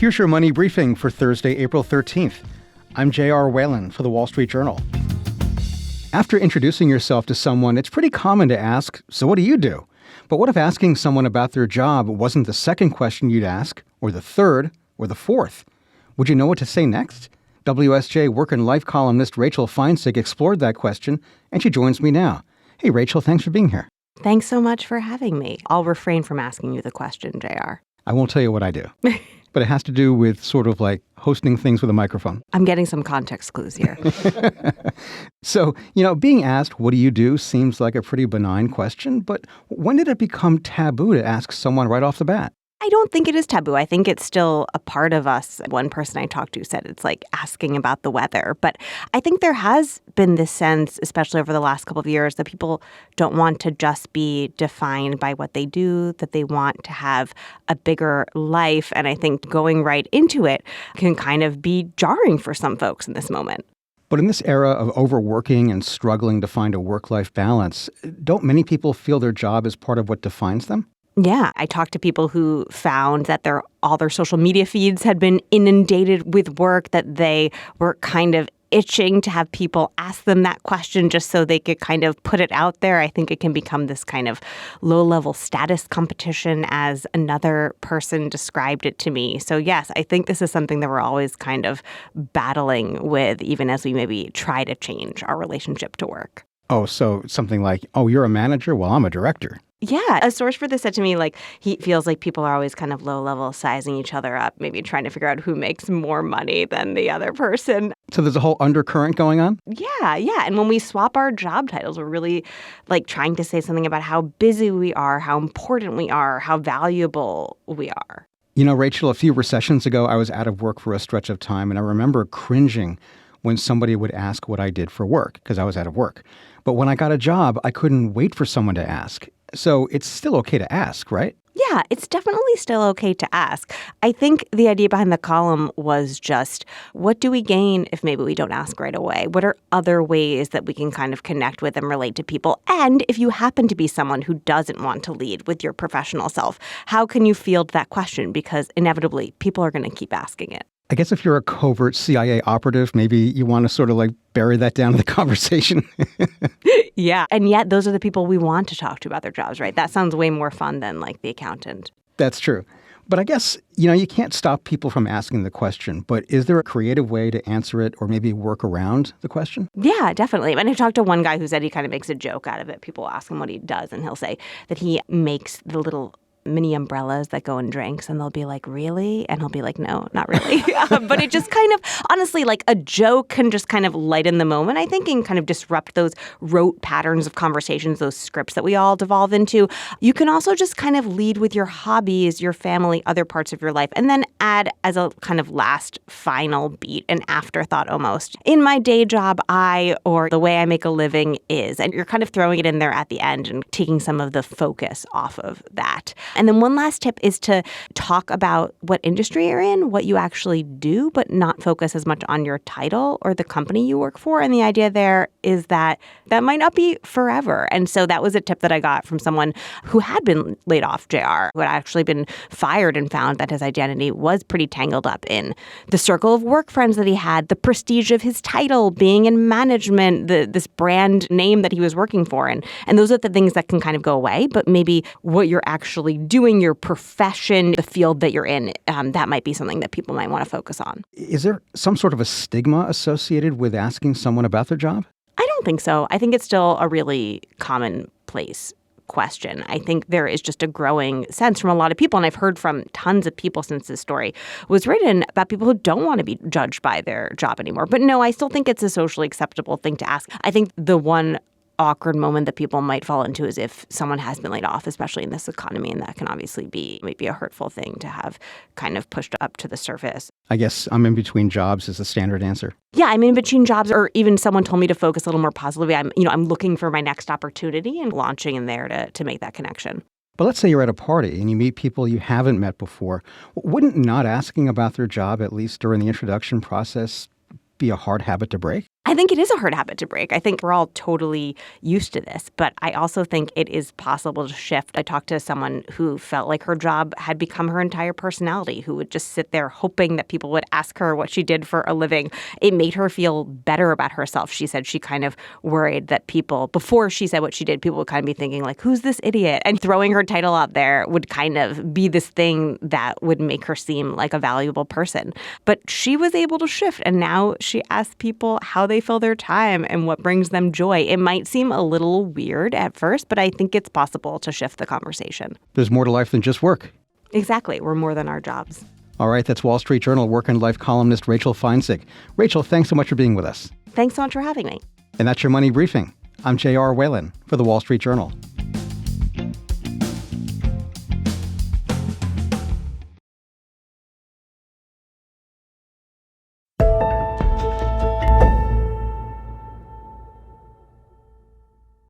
Here's your money briefing for Thursday, April 13th. I'm J.R. Whalen for the Wall Street Journal. After introducing yourself to someone, it's pretty common to ask, so what do you do? But what if asking someone about their job wasn't the second question you'd ask, or the third, or the fourth? Would you know what to say next? WSJ work and life columnist Rachel Feintzeig explored that question, and she joins me now. Hey, Rachel, thanks for being here. Thanks so much for having me. I'll refrain from asking you the question, JR. I won't tell you what I do. But it has to do with sort of like hosting things with a microphone. I'm getting some context clues here. So, being asked, what do you do, seems like a pretty benign question, but when did it become taboo to ask someone right off the bat? I don't think it is taboo. I think it's still a part of us. One person I talked to said it's like asking about the weather. But I think there has been this sense, especially over the last couple of years, that people don't want to just be defined by what they do, that they want to have a bigger life. And I think going right into it can kind of be jarring for some folks in this moment. But in this era of overworking and struggling to find a work-life balance, don't many people feel their job is part of what defines them? Yeah, I talked to people who found that all their social media feeds had been inundated with work, that they were kind of itching to have people ask them that question just so they could kind of put it out there. I think it can become this kind of low-level status competition, as another person described it to me. So yes, I think this is something that we're always kind of battling with, even as we maybe try to change our relationship to work. Oh, so something like, oh, you're a manager? Well, I'm a director. Yeah, a source for this said to me, he feels like people are always kind of low-level sizing each other up, maybe trying to figure out who makes more money than the other person. So there's a whole undercurrent going on? Yeah. And when we swap our job titles, we're really trying to say something about how busy we are, how important we are, how valuable we are. Rachel, a few recessions ago, I was out of work for a stretch of time, and I remember cringing when somebody would ask what I did for work, because I was out of work. But when I got a job, I couldn't wait for someone to ask. So it's still okay to ask, right? Yeah, it's definitely still okay to ask. I think the idea behind the column was just, what do we gain if maybe we don't ask right away? What are other ways that we can kind of connect with and relate to people? And if you happen to be someone who doesn't want to lead with your professional self, how can you field that question? Because inevitably, people are going to keep asking it. I guess if you're a covert CIA operative, maybe you want to sort of bury that down in the conversation. Yeah. And yet those are the people we want to talk to about their jobs, right? That sounds way more fun than the accountant. That's true. But I guess, you can't stop people from asking the question. But is there a creative way to answer it or maybe work around the question? Yeah, definitely. And I talked to one guy who said he kind of makes a joke out of it. People ask him what he does, and he'll say that he makes the little mini umbrellas that go in drinks, and they'll be like, really? And he'll be like, no, not really. But it just kind of, honestly, a joke can just kind of lighten the moment, I think, and kind of disrupt those rote patterns of conversations, those scripts that we all devolve into. You can also just kind of lead with your hobbies, your family, other parts of your life, and then add as a kind of last final beat, an afterthought almost. In my day job, or the way I make a living is, and you're kind of throwing it in there at the end and taking some of the focus off of that. And then one last tip is to talk about what industry you're in, what you actually do, but not focus as much on your title or the company you work for. And the idea there is that might not be forever. And so that was a tip that I got from someone who had been laid off, JR, who had actually been fired and found that his identity was pretty tangled up in the circle of work friends that he had, the prestige of his title, being in management, this brand name that he was working for. And those are the things that can kind of go away. But maybe what you're actually doing, your profession, the field that you're in, that might be something that people might want to focus on. Is there some sort of a stigma associated with asking someone about their job? I don't think so. I think it's still a really commonplace question. I think there is just a growing sense from a lot of people, and I've heard from tons of people since this story was written, about people who don't want to be judged by their job anymore. But no, I still think it's a socially acceptable thing to ask. I think the one awkward moment that people might fall into is if someone has been laid off, especially in this economy, and that can obviously be maybe a hurtful thing to have kind of pushed up to the surface. I guess I'm in between jobs is the standard answer. Yeah, I'm in between jobs, or even someone told me to focus a little more positively. I'm looking for my next opportunity and launching in there to make that connection. But let's say you're at a party and you meet people you haven't met before. Wouldn't not asking about their job, at least during the introduction process, be a hard habit to break? I think it is a hard habit to break. I think we're all totally used to this, but I also think it is possible to shift. I talked to someone who felt like her job had become her entire personality, who would just sit there hoping that people would ask her what she did for a living. It made her feel better about herself. She said she kind of worried that people, before she said what she did, people would kind of be thinking like, who's this idiot? And throwing her title out there would kind of be this thing that would make her seem like a valuable person. But she was able to shift, and now she asks people how they fill their time and what brings them joy. It might seem a little weird at first, but I think it's possible to shift the conversation. There's more to life than just work. Exactly. We're more than our jobs. All right, that's Wall Street Journal work and life columnist Rachel Feintzeig. Rachel, thanks so much for being with us. Thanks so much for having me. And that's your Money Briefing. I'm J.R. Whalen for the Wall Street Journal.